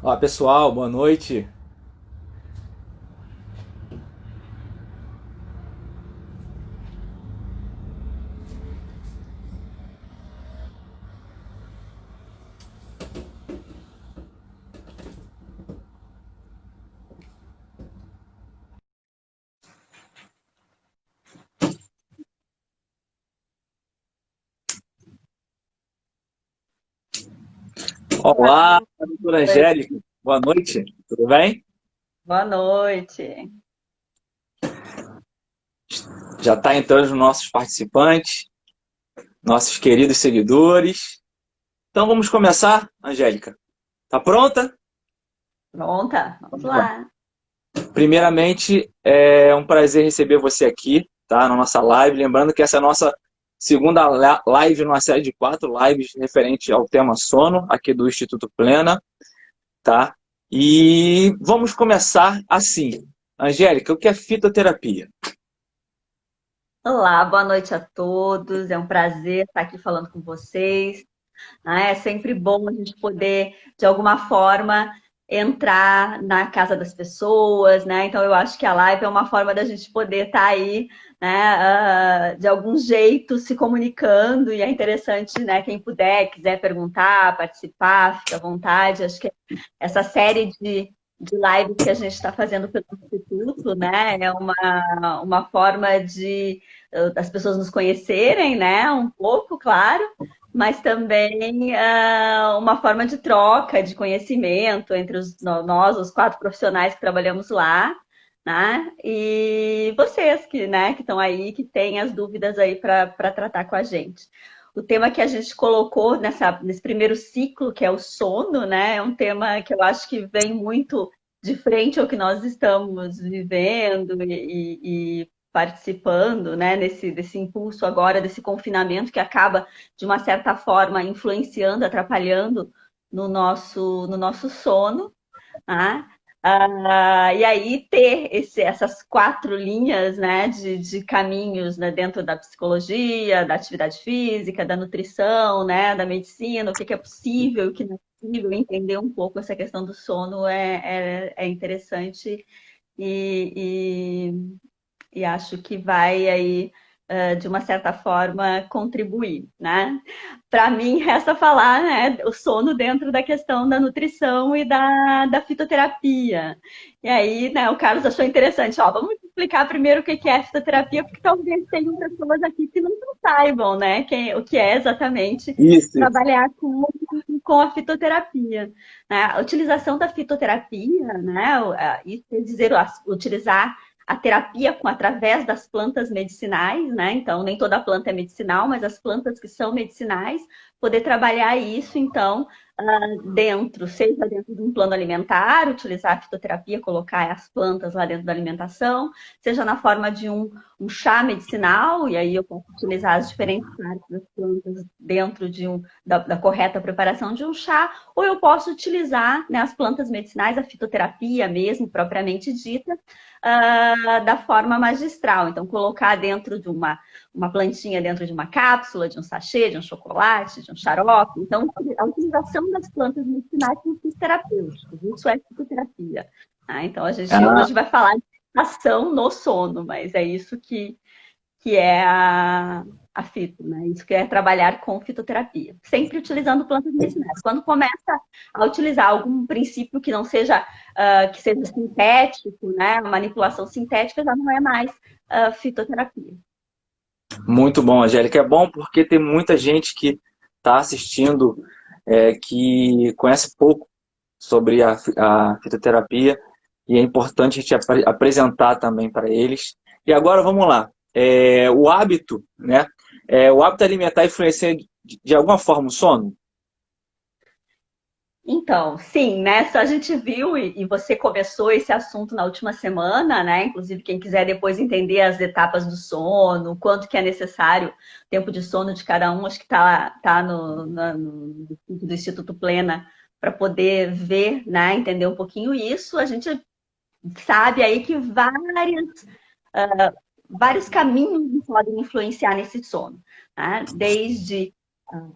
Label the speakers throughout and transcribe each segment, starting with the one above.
Speaker 1: Olá pessoal, boa noite.
Speaker 2: Olá,
Speaker 1: Olá, doutora Angélica, boa noite, tudo bem?
Speaker 2: boa noite.
Speaker 1: Já está entrando os nossos participantes, nossos queridos seguidores. Então vamos começar, Angélica. Tá pronta?
Speaker 2: Pronta? Vamos
Speaker 1: Vamos lá.
Speaker 2: lá.
Speaker 1: Primeiramente, é um prazer receber você aqui, tá? Na nossa live. Lembrando que essa é a nossa segunda live numa série de 4 lives referente ao tema sono, aqui do Instituto Plena, tá? E vamos começar assim. Angélica, o que é fitoterapia?
Speaker 2: Olá, boa noite a todos. É um prazer estar aqui falando com vocês. É sempre bom a gente poder, de alguma forma, entrar na casa das pessoas, né? Então, eu acho que a live é uma forma da gente poder estar aí, né, de algum jeito se comunicando, e é interessante, né? Quem puder, quiser perguntar, participar, fica à vontade. Acho que essa série de lives que a gente está fazendo pelo Instituto, né, é uma forma de das pessoas nos conhecerem, né, um pouco, claro, mas também uma forma de troca, de conhecimento entre nós, os 4 profissionais que trabalhamos lá, né? E vocês né, que estão aí, que têm as dúvidas aí para tratar com a gente. O tema que a gente colocou nesse primeiro ciclo, que é o sono, né? É um tema que eu acho que vem muito de frente ao que nós estamos vivendo e participando, né, desse impulso agora, desse confinamento que acaba, de uma certa forma, influenciando, atrapalhando no nosso sono, né? E aí ter essas 4 linhas, né, de caminhos, né, dentro da psicologia, da atividade física, da nutrição, né, da medicina, o que é possível, o que não é possível, entender um pouco essa questão do sono é interessante e, e acho que vai aí, de uma certa forma, contribuir, né? Para mim, resta falar, né, o sono dentro da questão da nutrição e da fitoterapia. E aí, né, o Carlos achou interessante, ó, vamos explicar primeiro o que é fitoterapia, porque talvez tenham pessoas aqui que não saibam, né, o que é exatamente
Speaker 1: Isso.
Speaker 2: trabalhar com a fitoterapia. Né? A utilização da fitoterapia, né, isso quer dizer utilizar a terapia através das plantas medicinais, né? Então, nem toda planta é medicinal, mas as plantas que são medicinais, poder trabalhar isso, então, seja dentro de um plano alimentar, utilizar a fitoterapia, colocar as plantas lá dentro da alimentação, seja na forma de um chá medicinal, e aí eu posso utilizar as diferentes partes das plantas dentro da correta preparação de um chá, ou eu posso utilizar, né, as plantas medicinais, a fitoterapia mesmo, propriamente dita, da forma magistral. Então, colocar dentro de uma plantinha, dentro de uma cápsula, de um sachê, de um chocolate, de um xarope. Então, a utilização das plantas medicinais como fins terapêuticos. Isso é fitoterapia. Tá? Então, a gente
Speaker 1: Ah,
Speaker 2: hoje vai falar de ação no sono, mas é isso que é a fito, né? Isso que é trabalhar com fitoterapia, sempre utilizando plantas medicinais. Quando começa a utilizar algum princípio que não seja que seja sintético, né? Manipulação sintética já não é mais fitoterapia.
Speaker 1: muito bom, Angélica. É bom porque tem muita gente que está assistindo que conhece pouco sobre a fitoterapia e é importante a gente apresentar também para eles. E agora vamos lá. O hábito, né? O hábito alimentar influencia de alguma forma o sono?
Speaker 2: Então, sim, né? Só a gente viu e você começou esse assunto na última semana, né? Inclusive, quem quiser depois entender as etapas do sono, o quanto que é necessário o tempo de sono de cada um, acho que tá no sítio do Instituto Plena para poder ver, né? Entender um pouquinho isso. A gente sabe aí que vários caminhos podem influenciar nesse sono, né? Desde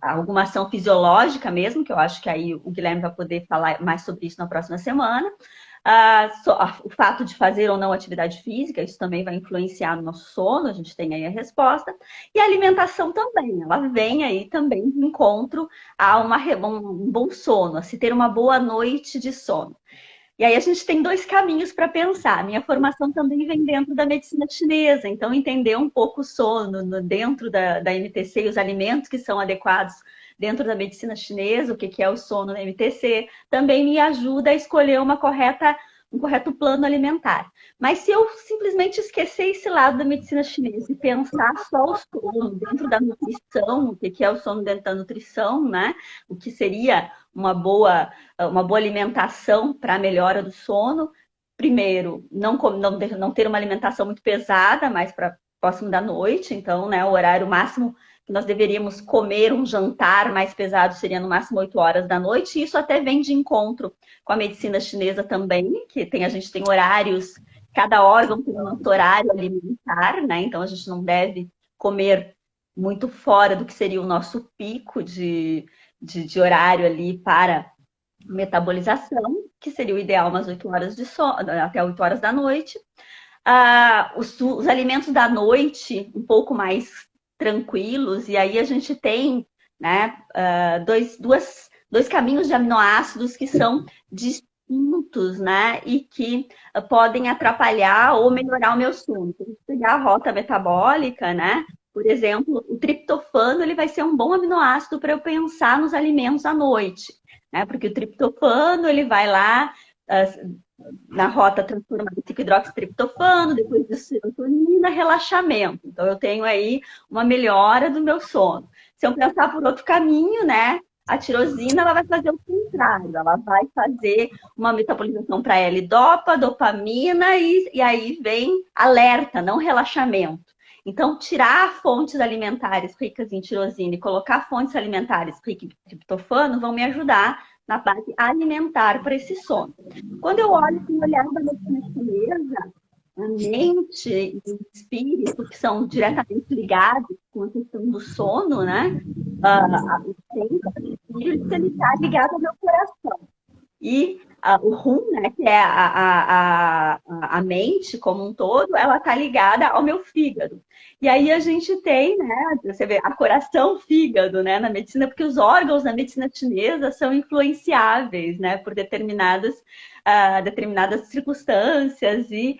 Speaker 2: alguma ação fisiológica mesmo, que eu acho que aí o Guilherme vai poder falar mais sobre isso na próxima semana. O fato de fazer ou não atividade física, isso também vai influenciar no nosso sono, a gente tem aí a resposta. E a alimentação também, ela vem aí também de encontro a um bom sono, a se ter uma boa noite de sono. E aí a gente tem dois caminhos para pensar. A minha formação também vem dentro da medicina chinesa, então entender um pouco o sono dentro da MTC e os alimentos que são adequados dentro da medicina chinesa, o que é o sono na MTC, também me ajuda a escolher um correto plano alimentar. Mas se eu simplesmente esquecer esse lado da medicina chinesa e pensar só o sono dentro da nutrição, o que é o sono dentro da nutrição, né? O que seria uma boa alimentação para a melhora do sono. Primeiro, não ter uma alimentação muito pesada, mais para próximo da noite. Então, né, o horário máximo que nós deveríamos comer um jantar mais pesado seria no máximo 8 horas da noite. E isso até vem de encontro com a medicina chinesa também, que a gente tem horários, cada órgão tem um horário alimentar, né? Então a gente não deve comer muito fora do que seria o nosso pico de horário ali para metabolização, que seria o ideal umas 8 horas de sono, até 8 horas da noite. Os alimentos da noite, um pouco mais tranquilos, e aí a gente tem, né, dois caminhos de aminoácidos que são distintos, né, e que podem atrapalhar ou melhorar o meu sono. Se a gente pegar a rota metabólica, né, por exemplo, o triptofano ele vai ser um bom aminoácido para eu pensar nos alimentos à noite, né? Porque o triptofano ele vai lá na rota transformada em 5-hidroxitriptofano, depois de serotonina, relaxamento. Então eu tenho aí uma melhora do meu sono. Se eu pensar por outro caminho, né? A tirosina ela vai fazer o contrário, ela vai fazer uma metabolização para L-dopa, dopamina e aí vem alerta, não relaxamento. Então, tirar fontes alimentares ricas em tirosina e colocar fontes alimentares ricas em triptofano vão me ajudar na base alimentar para esse sono. Quando eu olho com o olhar da medicina chinesa, a mente e o espírito, que são diretamente ligados com a questão do sono, né? O espírito ele está ligado ao meu coração. E o rum, né, que é a mente como um todo, ela está ligada ao meu fígado. E aí a gente tem, né, você vê, a coração-fígado, né, na medicina, porque os órgãos na medicina chinesa são influenciáveis, né, por determinadas circunstâncias e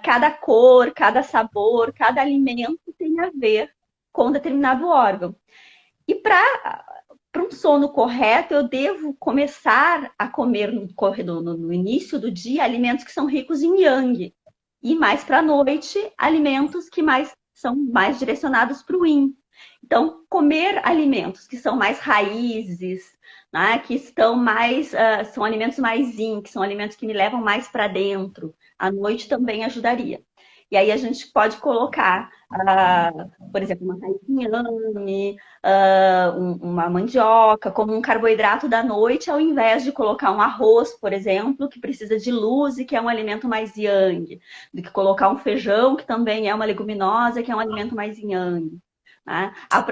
Speaker 2: cada cor, cada sabor, cada alimento tem a ver com determinado órgão. E para um sono correto, eu devo começar a comer no início do dia alimentos que são ricos em yang. E mais para a noite, alimentos que são mais direcionados para o yin. Então, comer alimentos que são mais raízes, né, que estão mais, são alimentos mais yin, que são alimentos que me levam mais para dentro, à noite também ajudaria. E aí a gente pode colocar, por exemplo, uma raiz de inhame, uma mandioca, como um carboidrato da noite, ao invés de colocar um arroz, por exemplo, que precisa de luz e que é um alimento mais yang, do que colocar um feijão, que também é uma leguminosa, que é um alimento mais yang. Né? As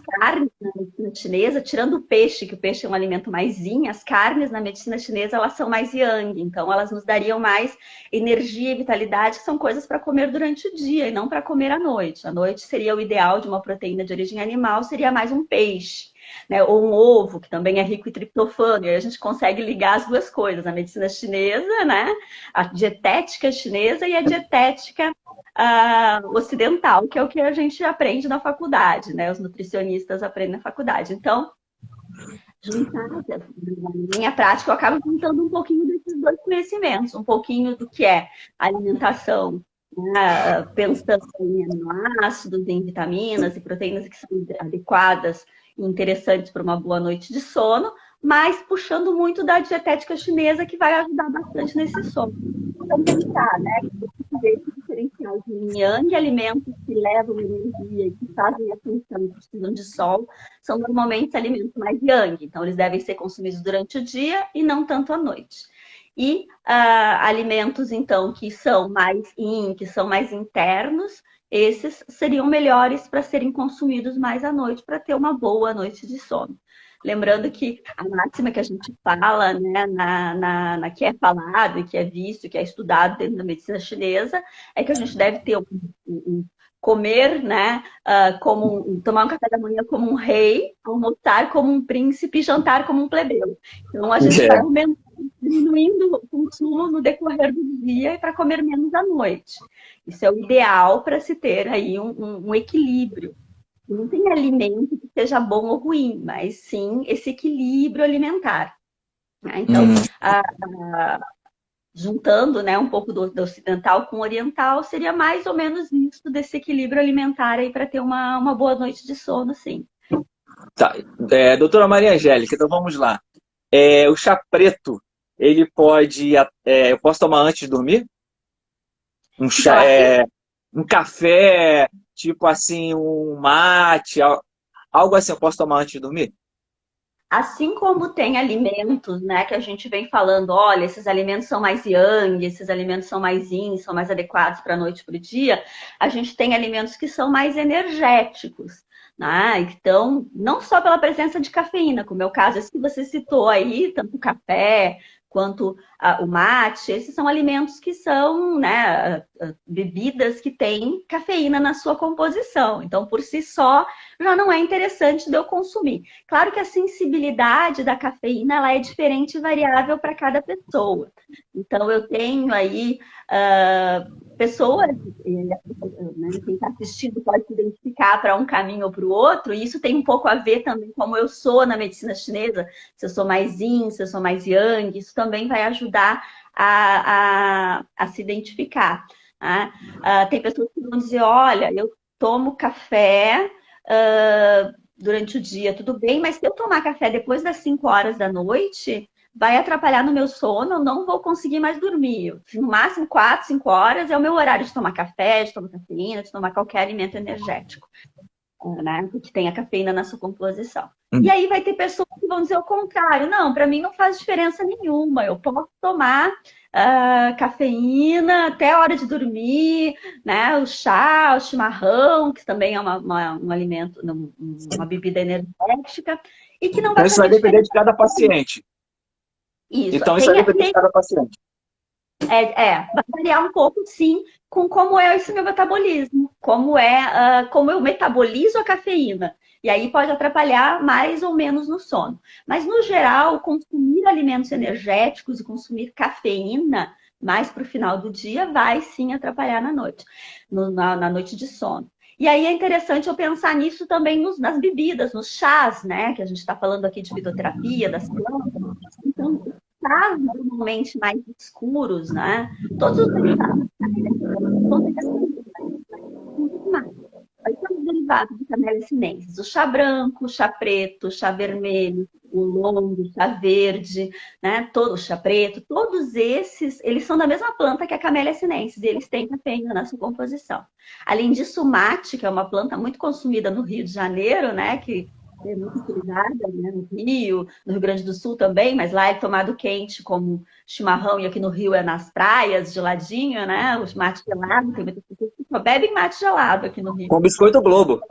Speaker 2: carnes na medicina chinesa, tirando o peixe, que o peixe é um alimento mais yin, as carnes na medicina chinesa elas são mais yang, então elas nos dariam mais energia e vitalidade, que são coisas para comer durante o dia e não para comer à noite. À noite seria o ideal de uma proteína de origem animal, seria mais um peixe. Né, ou um ovo, que também é rico em triptofano, e aí a gente consegue ligar as duas coisas, a medicina chinesa, né, a dietética chinesa e a dietética ocidental, que é o que a gente aprende na faculdade, né, os nutricionistas aprendem na faculdade. Então, na minha prática, eu acabo juntando um pouquinho desses dois conhecimentos, um pouquinho do que é alimentação, né, pensando em aminoácidos, em vitaminas e proteínas que são adequadas e interessantes para uma boa noite de sono, mas puxando muito da dietética chinesa, que vai ajudar bastante nesse sono. Então, pensar, né, esse diferencial de yin yang, alimentos que levam energia e que fazem a função e precisam de sol, são normalmente alimentos mais yang, então eles devem ser consumidos durante o dia e não tanto à noite. E alimentos, então, que são mais yin, que são mais internos, esses seriam melhores para serem consumidos mais à noite, para ter uma boa noite de sono. Lembrando que a máxima que a gente fala, né, que é falado, que é visto, que é estudado dentro da medicina chinesa, é que a gente deve ter comer, né, tomar um café da manhã como um rei, almoçar como um príncipe, jantar como um plebeu. Então a gente vai aumentando, diminuindo o consumo no decorrer do dia para comer menos à noite. Isso é o ideal para se ter aí um equilíbrio. Não tem alimento que seja bom ou ruim, mas sim esse equilíbrio alimentar. Então, juntando, né, um pouco do ocidental com o oriental, seria mais ou menos isso desse equilíbrio alimentar aí para ter uma boa noite de sono, sim.
Speaker 1: Tá. Doutora Maria Angélica, então vamos lá. O chá preto, ele pode... eu posso tomar antes de dormir? Um chá, um café, tipo assim, um mate, algo assim, eu posso tomar antes de dormir?
Speaker 2: Assim como tem alimentos, né, que a gente vem falando, olha, esses alimentos são mais yang, esses alimentos são mais yin, são mais adequados para a noite e para o dia, a gente tem alimentos que são mais energéticos, né? Então, não só pela presença de cafeína, como é o caso esse que você citou aí, tanto o café quanto o mate, esses são alimentos que são, né, bebidas que têm cafeína na sua composição. Então, por si só, já não é interessante de eu consumir. Claro que a sensibilidade da cafeína ela é diferente e variável para cada pessoa. Então, eu tenho aí pessoas, né, quem está assistindo pode se identificar para um caminho ou para o outro, e isso tem um pouco a ver também como eu sou na medicina chinesa, se eu sou mais yin, se eu sou mais yang, isso também vai ajudar a se identificar. Né? Tem pessoas que vão dizer, olha, eu tomo café durante o dia, tudo bem, mas se eu tomar café depois das 5 horas da noite, vai atrapalhar no meu sono, eu não vou conseguir mais dormir. No máximo 4, 5 horas é o meu horário de tomar café, de tomar cafeína, de tomar qualquer alimento energético, né? Que tenha cafeína na sua composição. E aí vai ter pessoas que vão dizer o contrário. Não, para mim não faz diferença nenhuma. Eu posso tomar cafeína até a hora de dormir, né? O chá, o chimarrão, que também é um alimento, uma bebida energética, e que não vai
Speaker 1: fazer diferença. Isso vai depender de cada paciente.
Speaker 2: Isso.
Speaker 1: Então, isso vai depender de cada paciente.
Speaker 2: Vai variar um pouco, sim, com como é esse meu metabolismo, como eu metabolizo a cafeína. E aí pode atrapalhar mais ou menos no sono. Mas, no geral, consumir alimentos energéticos e consumir cafeína mais para o final do dia vai sim atrapalhar na noite, na noite de sono. E aí é interessante eu pensar nisso também nas bebidas, nos chás, né? Que a gente está falando aqui de fitoterapia, das plantas. Então, chás normalmente mais escuros, né? Todos os derivados vão ter os derivados de camélia sinensis. O chá branco, o chá preto, o chá vermelho, o longo, o chá verde, né? Todo o chá preto, todos esses, eles são da mesma planta que a camélia sinensis, e eles têm cafeína na sua composição. Além disso, o mate, que é uma planta muito consumida no Rio de Janeiro, né? Que é muito utilizada, né, no Rio, no Rio Grande do Sul também, mas lá é tomado quente como chimarrão, e aqui no Rio é nas praias, geladinho, né? Os mate gelado, tem muita pessoa que só bebem mate gelado aqui no Rio.
Speaker 1: Com biscoito Globo.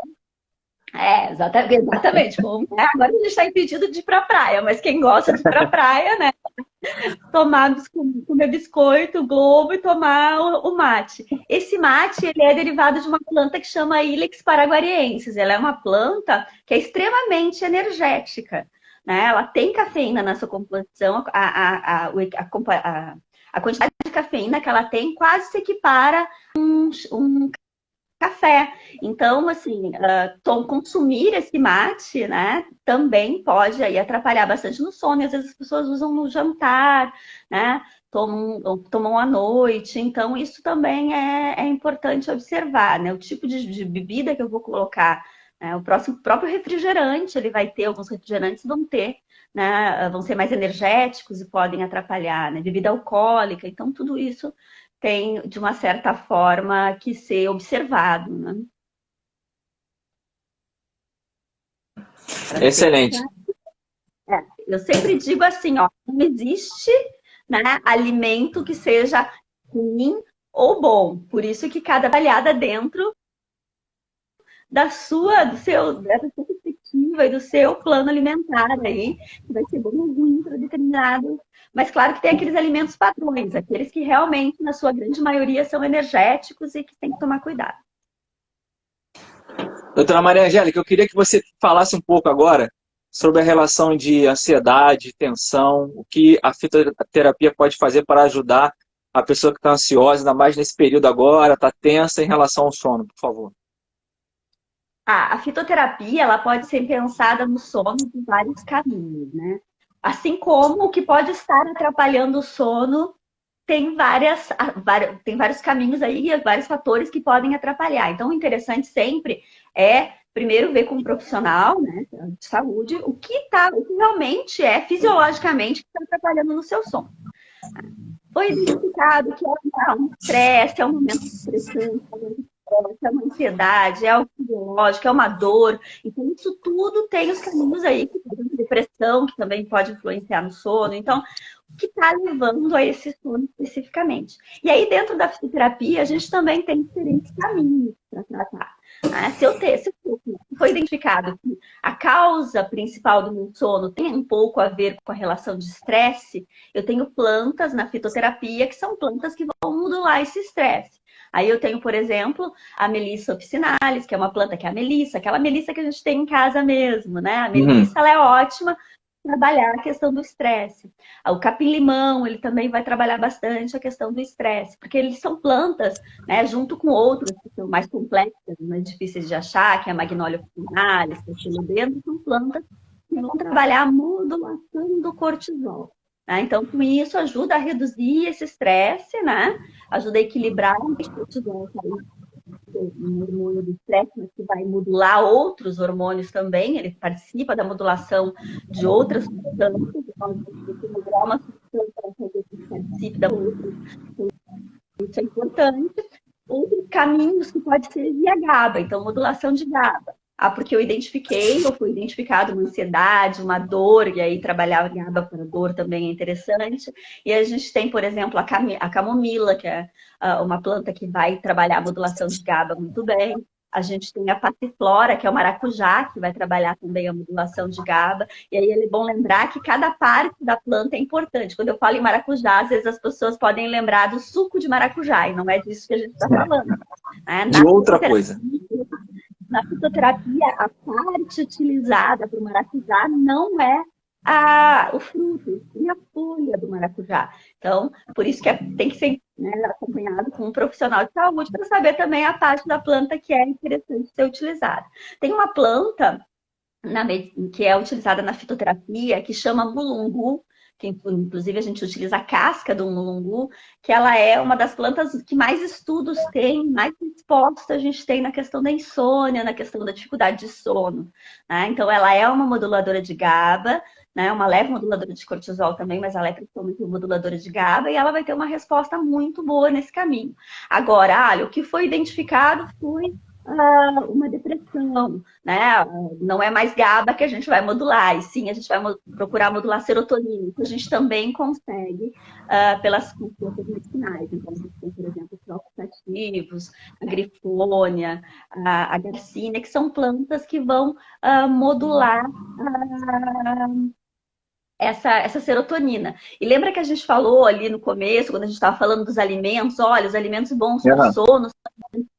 Speaker 2: Exatamente. Agora a gente está impedido de ir para a praia, mas quem gosta de ir para a praia, né? Comer biscoito, Globo e tomar o mate. Esse mate ele é derivado de uma planta que chama Ilex paraguariensis. Ela é uma planta que é extremamente energética, né? Ela tem cafeína na sua composição. A quantidade de cafeína que ela tem quase se equipara a um café. Então, assim, consumir esse mate, né, também pode aí atrapalhar bastante no sono. E às vezes as pessoas usam no jantar, né, tomam à noite. Então, isso também é importante observar, né, o tipo de bebida que eu vou colocar. Né, o próprio refrigerante, ele vai ter, alguns refrigerantes vão ter, né, vão ser mais energéticos e podem atrapalhar, né, bebida alcoólica. Então, tudo isso tem, de uma certa forma, que ser observado. Né?
Speaker 1: Excelente.
Speaker 2: Eu sempre digo assim, ó, não existe, né, alimento que seja ruim ou bom. Por isso que cada avaliada dentro dessa sua perspectiva e do seu plano alimentar aí, que vai ser bom ou ruim para determinado. Mas claro que tem aqueles alimentos padrões, aqueles que realmente, na sua grande maioria, são energéticos e que tem que tomar cuidado.
Speaker 1: Doutora Maria Angélica, eu queria que você falasse um pouco agora sobre a relação de ansiedade, tensão, o que a fitoterapia pode fazer para ajudar a pessoa que está ansiosa, ainda mais nesse período agora, está tensa em relação ao sono, por favor.
Speaker 2: A fitoterapia, ela pode ser pensada no sono de vários caminhos, né? Assim como o que pode estar atrapalhando o sono tem vários caminhos aí, vários fatores que podem atrapalhar. Então, o interessante sempre é, primeiro, ver com um profissional, né, de saúde, o que realmente é fisiologicamente que está atrapalhando no seu sono. Foi identificado que é um estresse, é um momento estressante, é uma ansiedade, é algo fisiológico, é uma dor. Então, isso tudo tem os caminhos aí, que tem depressão, que também pode influenciar no sono. Então, o que está levando a esse sono especificamente? E aí, dentro da fisioterapia, a gente também tem diferentes caminhos para tratar. Se foi identificado que a causa principal do meu sono tem um pouco a ver com a relação de estresse, eu tenho plantas na fitoterapia que são plantas que vão modular esse estresse. Aí eu tenho, por exemplo, a Melissa officinalis, que é uma planta que é a melissa, aquela melissa que a gente tem em casa mesmo, né? A melissa, ela é ótima para trabalhar a questão do estresse. O capim-limão, ele também vai trabalhar bastante a questão do estresse, porque eles são plantas, né, junto com outras que são mais complexas, mais difíceis de achar, que é a Magnolia officinalis, que é o xilodendro, são plantas que vão trabalhar a modulação do cortisol. Então, com isso, ajuda a reduzir esse estresse, né? Ajuda a equilibrar o cortisol, um hormônio do estresse, mas que vai modular outros hormônios também. Ele participa da modulação de outras substâncias. Então, modular uma substância para fazer que participe da outra. Isso é importante. Outros caminhos que pode ser via GABA, então modulação de GABA. Porque eu identifiquei, ou foi identificado uma ansiedade, uma dor, e aí trabalhar a GABA para dor também é interessante. E a gente tem, por exemplo, a camomila, que é uma planta que vai trabalhar a modulação de GABA muito bem. A gente tem a passiflora, que é o maracujá, que vai trabalhar também a modulação de GABA. E aí é bom lembrar que cada parte da planta é importante. Quando eu falo em maracujá, às vezes as pessoas podem lembrar do suco de maracujá, e não é disso que a gente está falando.
Speaker 1: De outra coisa.
Speaker 2: Na fitoterapia, a parte utilizada para o maracujá não é o fruto, sim a folha do maracujá. Então, por isso que tem que ser, né, acompanhado com um profissional de saúde para saber também a parte da planta que é interessante ser utilizada. Tem uma planta que é utilizada na fitoterapia que chama mulungu, que inclusive a gente utiliza a casca do mulungu, que ela é uma das plantas que mais estudos tem, mais respostas a gente tem na questão da insônia, na questão da dificuldade de sono. Né? Então, ela é uma moduladora de GABA, né? Uma leve moduladora de cortisol também, mas ela é principalmente uma moduladora de GABA e ela vai ter uma resposta muito boa nesse caminho. Agora, o que foi identificado foi uma depressão, né? Não é mais GABA que a gente vai modular, e sim a gente vai procurar modular serotonina, que a gente também consegue pelas plantas medicinais. Então, a gente tem, por exemplo, os oxidativos, a grifônia, a garcínia, que são plantas que vão modular essa serotonina. E lembra que a gente falou ali no começo, quando a gente estava falando dos alimentos, olha, os alimentos bons para o sono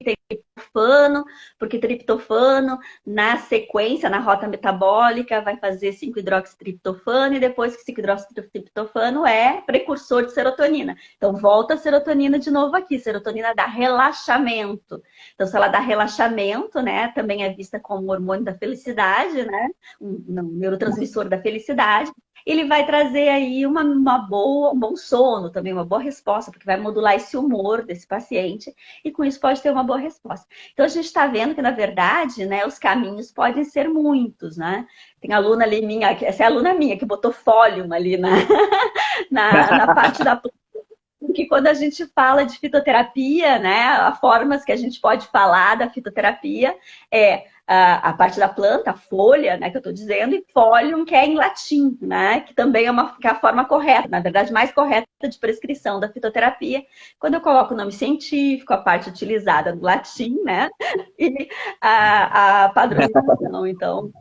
Speaker 2: tem triptofano, porque triptofano, na sequência, na rota metabólica, vai fazer 5-hidroxitriptofano, e depois que 5-hidroxitriptofano é precursor de serotonina. Então, volta a serotonina de novo aqui. Serotonina dá relaxamento. Então, se ela dá relaxamento, né, também é vista como hormônio da felicidade, né, um neurotransmissor da felicidade. Ele vai trazer aí um bom sono, também uma boa resposta, porque vai modular esse humor desse paciente e com isso pode ter uma boa resposta. Então a gente está vendo que, na verdade, né, os caminhos podem ser muitos, né? Tem aluna ali minha, essa é a aluna minha, que botou fólium ali na parte da planta, porque que quando a gente fala de fitoterapia, né, as formas que a gente pode falar da fitoterapia é a parte da planta, a folha, né, que eu estou dizendo, e folium, que é em latim, né, que também que é a forma correta, na verdade, mais correta de prescrição da fitoterapia. Quando eu coloco o nome científico, a parte utilizada no latim, né, e a padronização. Então,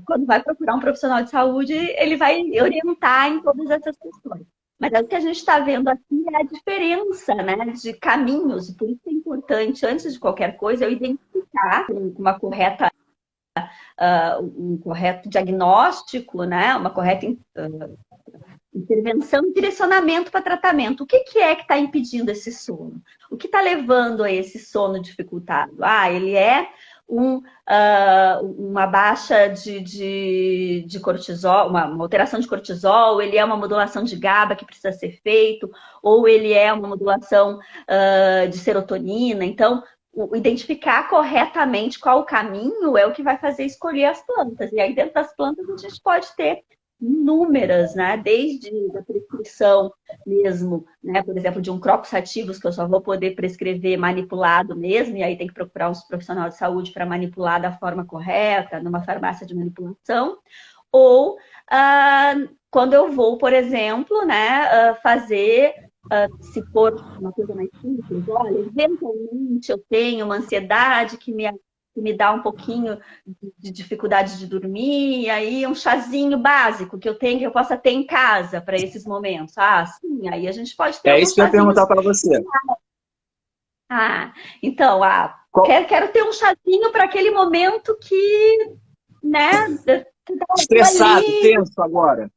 Speaker 2: quando vai procurar um profissional de saúde, ele vai orientar em todas essas questões. Mas o que a gente está vendo aqui é a diferença, né, de caminhos, e por isso é importante, antes de qualquer coisa, eu identificar uma correta, um correto diagnóstico, né, uma correta intervenção e direcionamento para tratamento. O que é que está impedindo esse sono? O que está levando a esse sono dificultado? Ele é uma baixa de cortisol, uma alteração de cortisol, ele é uma modulação de GABA que precisa ser feito, ou ele é uma modulação de serotonina. Então, identificar corretamente qual o caminho é o que vai fazer escolher as plantas. E aí, dentro das plantas, a gente pode ter inúmeras, né? Desde a prescrição mesmo, né? Por exemplo, de um cropos ativos, que eu só vou poder prescrever manipulado mesmo, e aí tem que procurar um profissional de saúde para manipular da forma correta, numa farmácia de manipulação, ou quando eu vou, por exemplo, né, fazer, se for uma coisa mais simples, olha, eventualmente eu tenho uma ansiedade que me dá um pouquinho de dificuldade de dormir, e aí um chazinho básico que eu possa ter em casa para esses momentos. Sim, aí a gente pode ter
Speaker 1: É
Speaker 2: alguns
Speaker 1: isso que eu ia
Speaker 2: chazinhos.
Speaker 1: perguntar para você.
Speaker 2: Então, quero ter um chazinho para aquele momento que, né,
Speaker 1: estressado, tenso agora.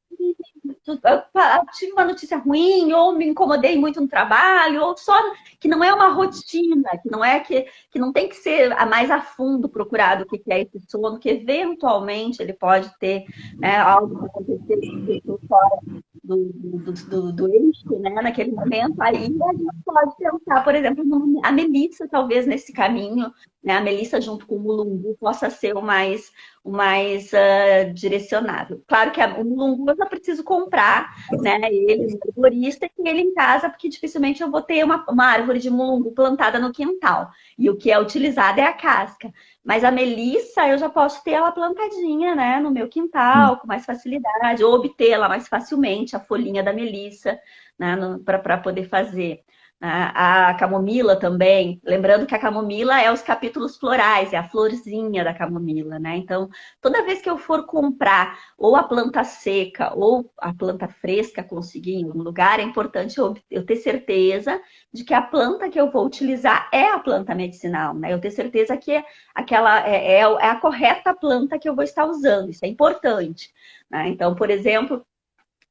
Speaker 2: Tive uma notícia ruim, ou me incomodei muito no trabalho, ou só que não é uma rotina, que não é que não tem que ser mais a fundo procurado o que é esse sono, que eventualmente ele pode ter, né, algo que aconteceu fora do eixo, né, naquele momento. Aí a gente pode pensar, por exemplo, a melissa, talvez nesse caminho, né, a melissa junto com o mulungu possa ser o mais direcionável. Claro que o mulungu eu já preciso comprar, né, ele no florista e ele em casa, porque dificilmente eu vou ter uma árvore de mulungu plantada no quintal. E o que é utilizado é a casca. Mas a melissa eu já posso ter ela plantadinha, né, no meu quintal com mais facilidade, ou obtê-la mais facilmente, a folhinha da melissa, né, para poder fazer. A camomila também, lembrando que a camomila é os capítulos florais, é a florzinha da camomila, né? Então, toda vez que eu for comprar ou a planta seca ou a planta fresca, conseguir em algum lugar, é importante eu ter certeza de que a planta que eu vou utilizar é a planta medicinal, né? Eu ter certeza que aquela é a correta planta que eu vou estar usando, isso é importante, né? Então, por exemplo,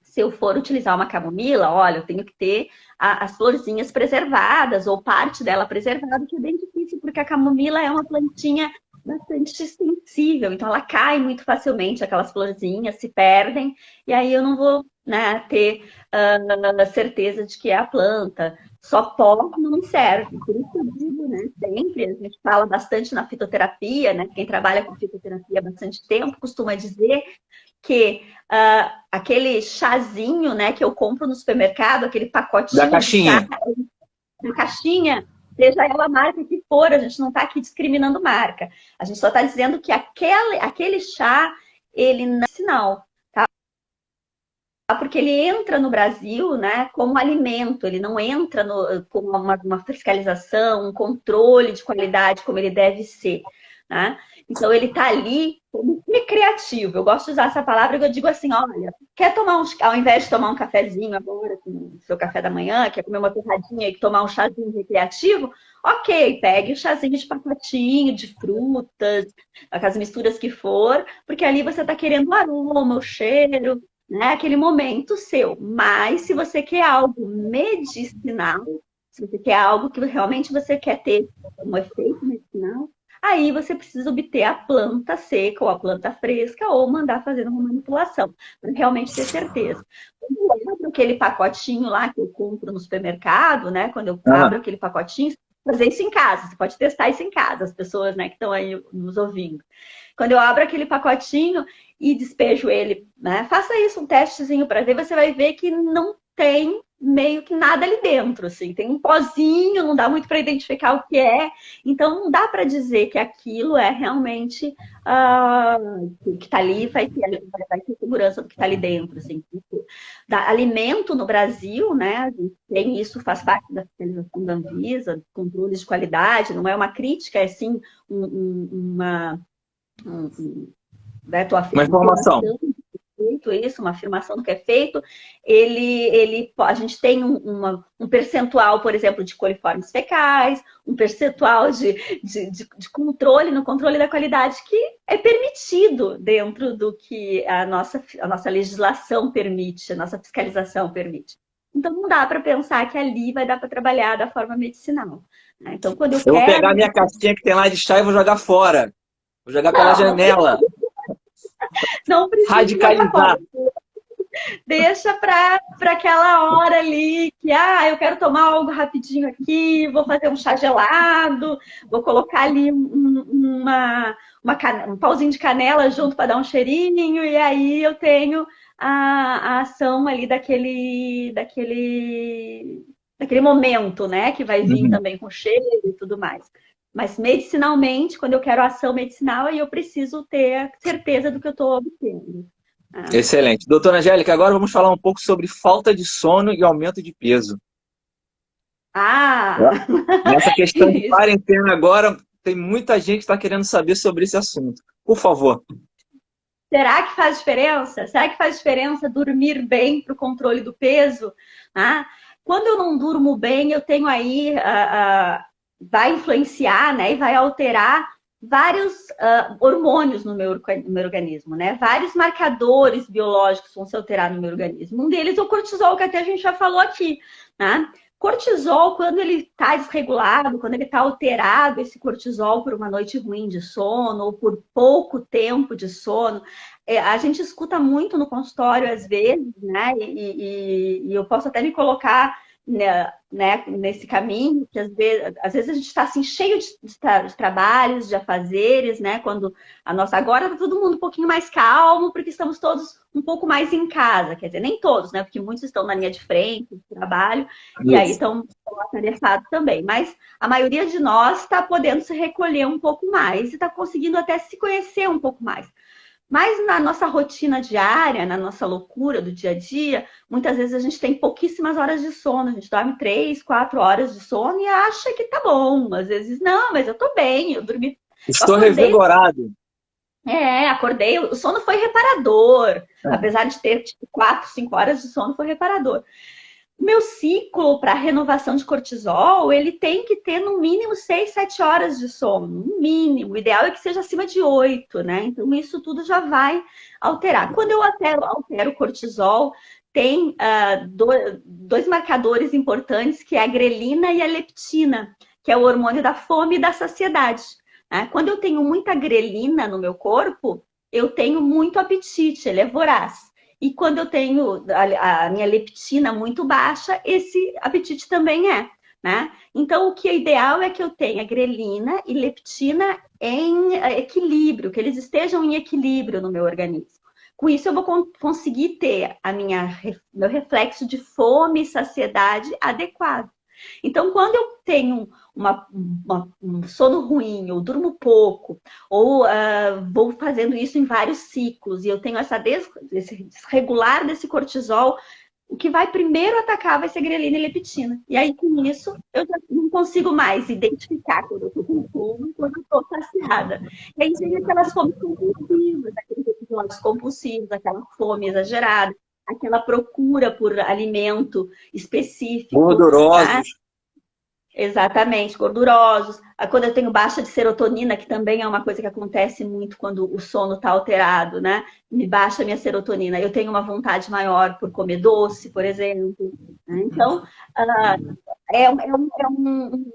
Speaker 2: se eu for utilizar uma camomila, olha, eu tenho que ter as florzinhas preservadas, ou parte dela preservada, que é bem difícil, porque a camomila é uma plantinha bastante sensível, então ela cai muito facilmente, aquelas florzinhas se perdem, e aí eu não vou, né, ter certeza de que é a planta. Só pó não me serve, por isso que eu digo, né, sempre, a gente fala bastante na fitoterapia, né, quem trabalha com fitoterapia há bastante tempo costuma dizer que aquele chazinho, né, que eu compro no supermercado, aquele pacotinho
Speaker 1: da caixinha,
Speaker 2: de chá, na caixinha, seja ela a marca que for, a gente não está aqui discriminando marca. A gente só está dizendo que aquele chá, ele não é sinal, tá? Porque ele entra no Brasil, né, como alimento, ele não entra com uma fiscalização, um controle de qualidade como ele deve ser, né? Então, ele está ali como recreativo. Eu gosto de usar essa palavra, eu digo assim, olha, quer tomar ao invés de tomar um cafezinho agora, com o seu café da manhã, quer comer uma torradinha e tomar um chazinho recreativo, ok, pegue o chazinho de pacotinho, de frutas, com as misturas que for, porque ali você está querendo o aroma, o cheiro, né? Aquele momento seu. Mas se você quer algo medicinal, se você quer algo que realmente você quer ter um efeito medicinal, aí você precisa obter a planta seca ou a planta fresca ou mandar fazer uma manipulação, para realmente ter certeza. Quando eu abro aquele pacotinho lá que eu compro no supermercado, né? Quando eu abro aquele pacotinho, fazer isso em casa, você pode testar isso em casa, as pessoas, né, que estão aí nos ouvindo. Quando eu abro aquele pacotinho e despejo ele, né? Faça isso, um testezinho para ver, você vai ver que não tem meio que nada ali dentro, assim. Tem um pozinho, não dá muito para identificar o que é. Então, não dá para dizer que aquilo é realmente o que está ali, vai ter segurança do que está ali dentro, assim. Alimento no Brasil, né? A gente tem isso, faz parte da fiscalização da Anvisa, controle de qualidade, não é uma crítica, é sim uma né,
Speaker 1: Uma informação.
Speaker 2: feito isso, uma afirmação do que é feito, a gente tem um percentual, por exemplo, de coliformes fecais, um percentual de controle, no controle da qualidade, que é permitido dentro do que a nossa legislação permite, a nossa fiscalização permite. Então, não dá para pensar que ali vai dar para trabalhar da forma medicinal. Né? Então, quando eu
Speaker 1: Vou
Speaker 2: quero...
Speaker 1: pegar minha caixinha que tem lá de chá e vou jogar fora. Vou jogar pela janela.
Speaker 2: Não precisa jogar fora.
Speaker 1: Radicalizar.
Speaker 2: Deixa para aquela hora ali que eu quero tomar algo rapidinho aqui, vou fazer um chá gelado, vou colocar ali um pauzinho de canela junto para dar um cheirinho, e aí eu tenho a ação ali daquele momento, né? Que vai vir
Speaker 1: Uhum.
Speaker 2: também com cheiro e tudo mais. Mas medicinalmente, quando eu quero ação medicinal, aí eu preciso ter certeza do que eu estou obtendo.
Speaker 1: Excelente. Doutora Angélica, agora vamos falar um pouco sobre falta de sono e aumento de peso.
Speaker 2: Ah!
Speaker 1: Nessa questão de
Speaker 2: Isso.
Speaker 1: quarentena agora, tem muita gente que está querendo saber sobre esse assunto. Por favor.
Speaker 2: Será que faz diferença? Será que faz diferença dormir bem para o controle do peso? Quando eu não durmo bem, eu tenho aí, vai influenciar, né, e vai alterar vários hormônios no meu organismo, né? Vários marcadores biológicos vão se alterar no meu organismo. Um deles é o cortisol, que até a gente já falou aqui, né? Cortisol, quando ele está desregulado, quando ele está alterado, esse cortisol por uma noite ruim de sono ou por pouco tempo de sono, a gente escuta muito no consultório às vezes, né? E eu posso até me colocar né, nesse caminho, que às vezes a gente está assim, cheio de trabalhos, de afazeres, né? Quando agora está todo mundo um pouquinho mais calmo, porque estamos todos um pouco mais em casa, quer dizer, nem todos, né? Porque muitos estão na linha de frente do trabalho, e aí
Speaker 1: Isso.
Speaker 2: estão atarefados também. Mas a maioria de nós está podendo se recolher um pouco mais e está conseguindo até se conhecer um pouco mais. Mas na nossa rotina diária, na nossa loucura do dia a dia, muitas vezes a gente tem pouquíssimas horas de sono. A gente dorme 3, 4 horas de sono e acha que tá bom. Às vezes, não, mas eu tô bem, eu dormi. Eu
Speaker 1: Estou
Speaker 2: acordei,
Speaker 1: revigorado.
Speaker 2: acordei, o sono foi reparador. Apesar de ter tipo, 4, 5 horas de sono, foi reparador. O meu ciclo para renovação de cortisol, ele tem que ter no mínimo 6, 7 horas de sono. No mínimo. O ideal é que seja acima de 8, né? Então, isso tudo já vai alterar. Quando eu altero o cortisol, tem dois marcadores importantes, que é a grelina e a leptina, que é o hormônio da fome e da saciedade. Né? Quando eu tenho muita grelina no meu corpo, eu tenho muito apetite, ele é voraz. E quando eu tenho a minha leptina muito baixa, esse apetite também é. Né? Então, o que é ideal é que eu tenha grelina e leptina em equilíbrio, que eles estejam em equilíbrio no meu organismo. Com isso, eu vou conseguir ter meu reflexo de fome e saciedade adequado. Então, quando eu tenho um sono ruim, ou durmo pouco, ou vou fazendo isso em vários ciclos, e eu tenho esse desregular desse cortisol, o que vai primeiro atacar vai ser grelina e leptina. E aí, com isso, eu já não consigo mais identificar quando eu estou com fome e quando eu estou saciada. E aí vem aquelas fomes compulsivas, aqueles episódios compulsivos, aquela fome exagerada, aquela procura por alimento específico, tá?
Speaker 1: Gordurosos.
Speaker 2: Exatamente, gordurosos. Quando eu tenho baixa de serotonina, que também é uma coisa que acontece muito quando o sono está alterado, né? Me baixa a minha serotonina. Eu tenho uma vontade maior por comer doce, por exemplo. Né? Então,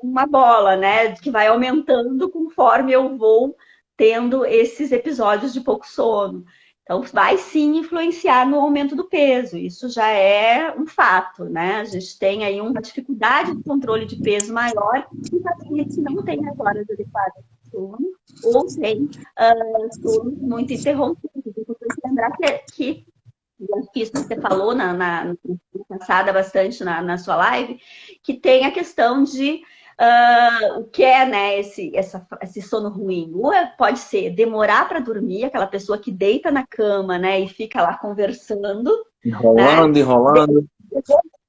Speaker 2: uma bola, né? Que vai aumentando conforme eu vou tendo esses episódios de pouco sono. Então, vai sim influenciar no aumento do peso, isso já é um fato, né? A gente tem aí uma dificuldade de controle de peso maior em pacientes que não têm as horas adequadas de sono ou têm sono muito interrompido. É importante lembrar que Isso que você falou na passada bastante na sua live, que tem a questão de o que é, né, esse sono ruim. Ou pode ser demorar para dormir, aquela pessoa que deita na cama, né, e fica lá conversando, né?
Speaker 1: Enrolando, enrolando.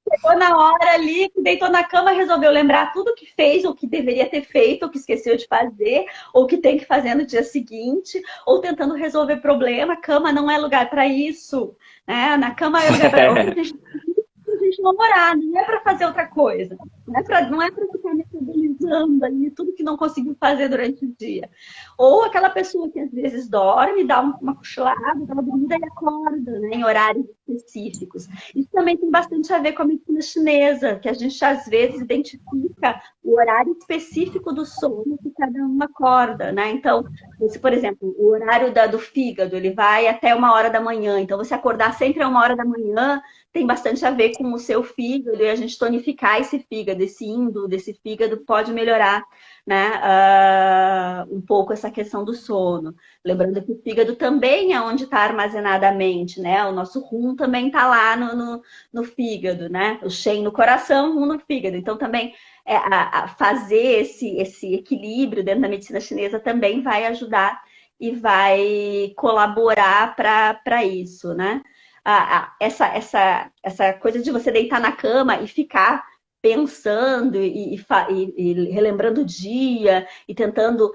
Speaker 2: Chegou na hora ali, deitou na cama, resolveu lembrar tudo que fez, ou que deveria ter feito, ou que esqueceu de fazer, ou que tem que fazer no dia seguinte, ou tentando resolver problema. A cama não é lugar para isso, né? Na cama é lugar para outra gente namorar, não é para fazer outra coisa. Não é para ficar metabolizando ali tudo que não conseguiu fazer durante o dia. Ou aquela pessoa que às vezes dorme, dá uma cochilada, dá uma dormida e acorda, né, em horários específicos. Isso também tem bastante a ver com a medicina chinesa, que a gente às vezes identifica o horário específico do sono que cada um acorda, né? Então, se, por exemplo, o horário do fígado, ele vai até 1 hora da manhã. Então, você acordar sempre a 1 hora da manhã tem bastante a ver com o seu fígado e a gente tonificar esse fígado, esse índole desse fígado pode melhorar, né, um pouco essa questão do sono. Lembrando que o fígado também é onde está armazenada a mente, né? O nosso rum também está lá no fígado, né? O Shen no coração, rum no fígado. Então também a fazer esse equilíbrio dentro da medicina chinesa também vai ajudar e vai colaborar para isso, né? Essa coisa de você deitar na cama e ficar pensando e relembrando o dia e tentando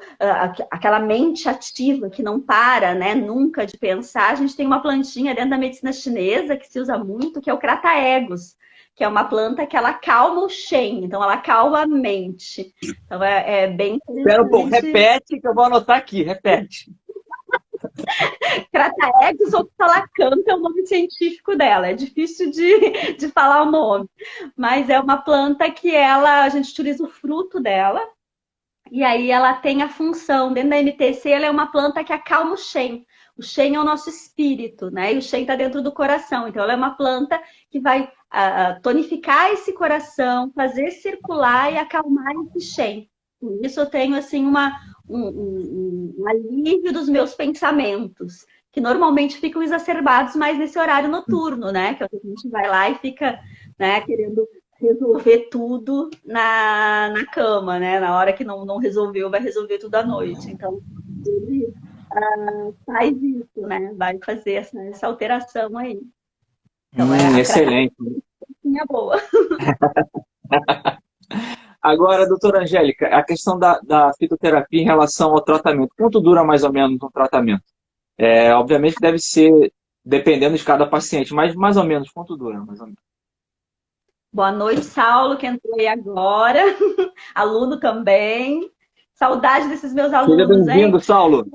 Speaker 2: aquela mente ativa que não para, né, nunca de pensar. A gente tem uma plantinha dentro da medicina chinesa que se usa muito, que é o Crataegus, que é uma planta que ela calma o Shen, então ela calma a mente. Então é bem interessante.
Speaker 1: Espera um pouco, repete que eu vou anotar aqui, repete.
Speaker 2: Crataegus oxalacantha é o nome científico dela. É difícil de falar o nome. Mas é uma planta que a gente utiliza o fruto dela. E aí ela tem a função, dentro da MTC, ela é uma planta que acalma o Shen. O Shen é o nosso espírito, né? E o Shen está dentro do coração. Então ela é uma planta que vai tonificar esse coração, fazer circular e acalmar esse Shen. Com isso eu tenho assim um alívio dos meus pensamentos, que normalmente ficam exacerbados mais nesse horário noturno, né? Que a gente vai lá e fica, né, querendo resolver tudo na cama, né? Na hora que não resolveu, vai resolver tudo à noite. Então, ele faz isso, né? Vai fazer essa alteração aí. Então,
Speaker 1: excelente.
Speaker 2: É boa.
Speaker 1: Agora, doutora Angélica, a questão da fitoterapia em relação ao tratamento. Quanto dura mais ou menos um tratamento? Obviamente que deve ser dependendo de cada paciente, mas mais ou menos, quanto dura? Mais ou menos?
Speaker 2: Boa noite, Saulo, que entrou aí agora. Aluno também. Saudade desses meus alunos,
Speaker 1: Seja bem-vindo, Saulo.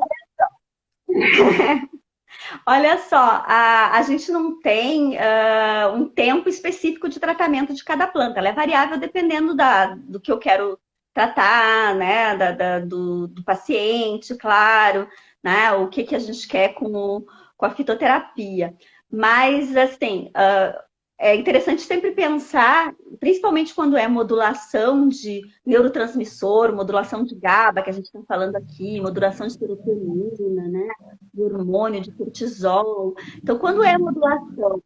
Speaker 2: Olha só, a gente não tem um tempo específico de tratamento de cada planta. Ela é variável dependendo do que eu quero tratar, né? Do paciente, claro, né? O que a gente quer com a fitoterapia. Mas, assim, é interessante sempre pensar, principalmente quando é modulação de neurotransmissor, modulação de GABA, que a gente está falando aqui, modulação de serotonina, né? De hormônio, de cortisol. Então, quando é modulação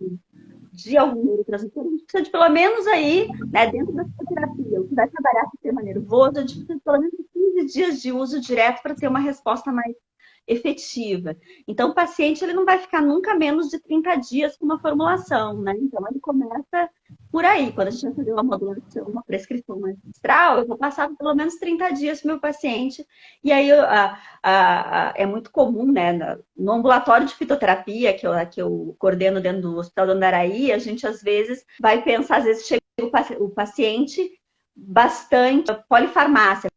Speaker 2: de algum neurotransmissor, a gente precisa de pelo menos aí, né, dentro da terapia, o que vai trabalhar o sistema nervoso, a gente precisa de pelo menos 15 dias de uso direto para ter uma resposta mais efetiva. Então, o paciente ele não vai ficar nunca menos de 30 dias com uma formulação, né? Então, ele começa por aí. Quando a gente vai fazer uma modulação, uma prescrição magistral, eu vou passar pelo menos 30 dias para o meu paciente. E aí, é muito comum, né? No ambulatório de fitoterapia, que eu coordeno dentro do Hospital do Andaraí, a gente, às vezes, vai pensar, às vezes, chega o paciente bastante polifarmácia,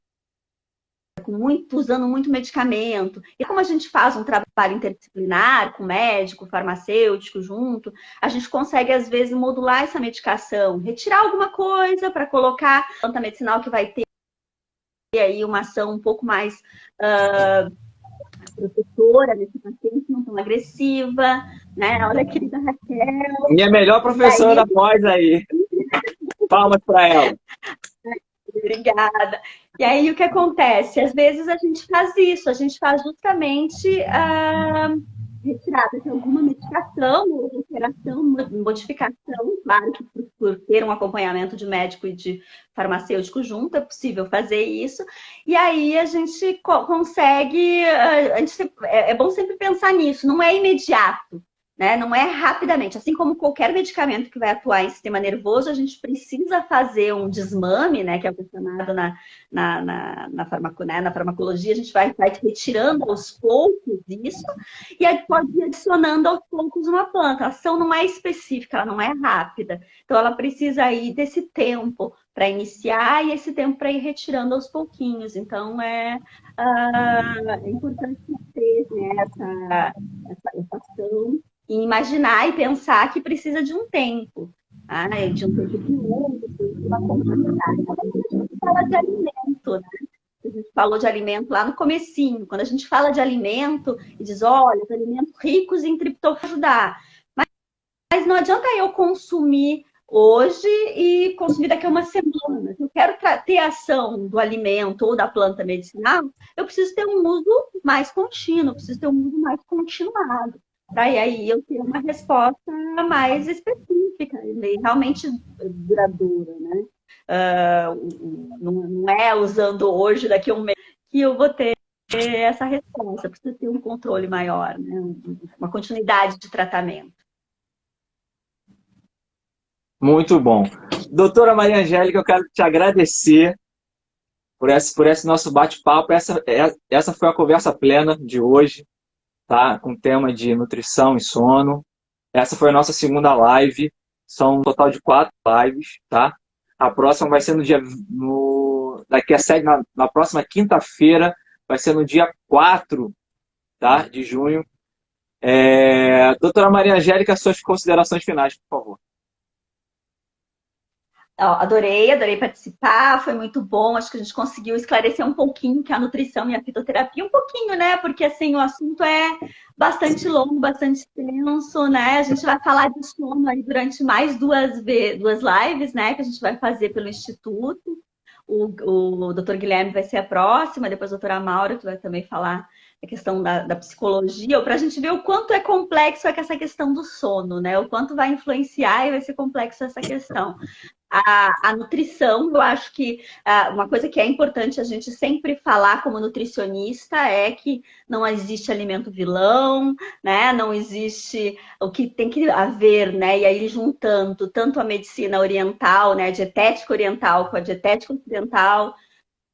Speaker 2: usando muito medicamento. E como a gente faz um trabalho interdisciplinar, com médico, farmacêutico junto, a gente consegue, às vezes, modular essa medicação, retirar alguma coisa para colocar planta medicinal que vai ter aí uma ação um pouco mais protetora nesse paciente, não tão agressiva, né? Olha a querida Raquel.
Speaker 1: Minha melhor professora da pós aí. Palmas para ela.
Speaker 2: Obrigada. E aí o que acontece? Às vezes a gente faz isso, a gente faz justamente retirada de alguma medicação ou alteração, modificação, claro que por ter um acompanhamento de médico e de farmacêutico junto, é possível fazer isso, e aí a gente consegue, é bom sempre pensar nisso, não é imediato, né? Não é rapidamente. Assim como qualquer medicamento que vai atuar em sistema nervoso, a gente precisa fazer um desmame, né? Que é o que é chamado na farmacologia, a gente vai retirando aos poucos isso, e aí pode ir adicionando aos poucos uma planta. A ação não é específica, ela não é rápida. Então, ela precisa ir desse tempo para iniciar e esse tempo para ir retirando aos pouquinhos. Então, é importante ter, né, essa ação e imaginar e pensar que precisa de um tempo, tá? De um tempo de uso, de uma continuidade. Quando a gente fala de alimento, né? A gente falou de alimento lá no comecinho. Quando a gente fala de alimento e diz, olha, os alimentos ricos em triptofano ajudar. Mas não adianta eu consumir hoje e consumir daqui a uma semana. Se eu quero ter ação do alimento ou da planta medicinal, eu preciso ter um uso mais contínuo, preciso ter um uso mais continuado. Para aí eu ter uma resposta mais específica e realmente duradoura, né? Não é usando hoje, daqui a um mês, que eu vou ter essa resposta. Precisa ter um controle maior, né? Uma continuidade de tratamento.
Speaker 1: Muito bom. Doutora Maria Angélica, eu quero te agradecer por esse nosso bate-papo. Essa foi a conversa plena de hoje, tá? Com o tema de nutrição e sono. Essa foi a nossa segunda live. São um total de 4 lives, tá? A próxima vai ser daqui a 7, na próxima quinta-feira, vai ser no dia 4, tá? De junho. Doutora Maria Angélica, suas considerações finais, por favor.
Speaker 2: Adorei participar, foi muito bom. Acho que a gente conseguiu esclarecer um pouquinho que a nutrição e a fitoterapia, um pouquinho, né? Porque assim, o assunto é bastante longo, bastante extenso, né? A gente vai falar de sono aí durante mais duas lives, né? Que a gente vai fazer pelo Instituto. O Dr. Guilherme vai ser a próxima, depois a doutora Maura, que vai também falar a questão da psicologia, para a gente ver o quanto é complexo essa questão do sono, né? O quanto vai influenciar e vai ser complexo essa questão. A nutrição, eu acho que uma coisa que é importante a gente sempre falar como nutricionista é que não existe alimento vilão, né? Não existe o que tem que haver, né? E aí juntando tanto a medicina oriental, né? A dietética oriental com a dietética ocidental,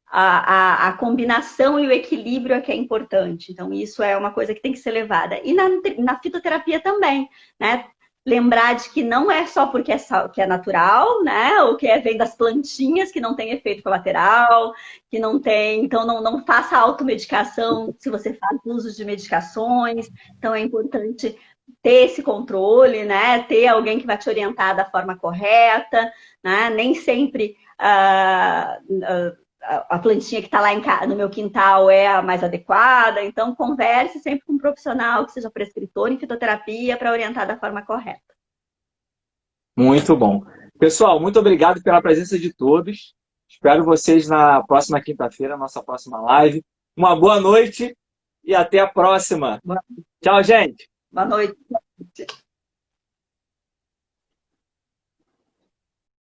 Speaker 2: a combinação e o equilíbrio é que é importante. Então, isso é uma coisa que tem que ser levada. E na fitoterapia também, né? Lembrar de que não é só porque que é natural, né? Ou que vem das plantinhas, que não tem efeito colateral, que não tem. Então, não faça automedicação se você faz uso de medicações. Então, é importante ter esse controle, né? Ter alguém que vai te orientar da forma correta, né? Nem sempre a plantinha que está lá no meu quintal é a mais adequada. Então, converse sempre com um profissional que seja prescritor em fitoterapia para orientar da forma correta.
Speaker 1: Muito bom. Pessoal, muito obrigado pela presença de todos. Espero vocês na próxima quinta-feira, nossa próxima live. Uma boa noite e até a próxima. Tchau, gente.
Speaker 2: Boa noite.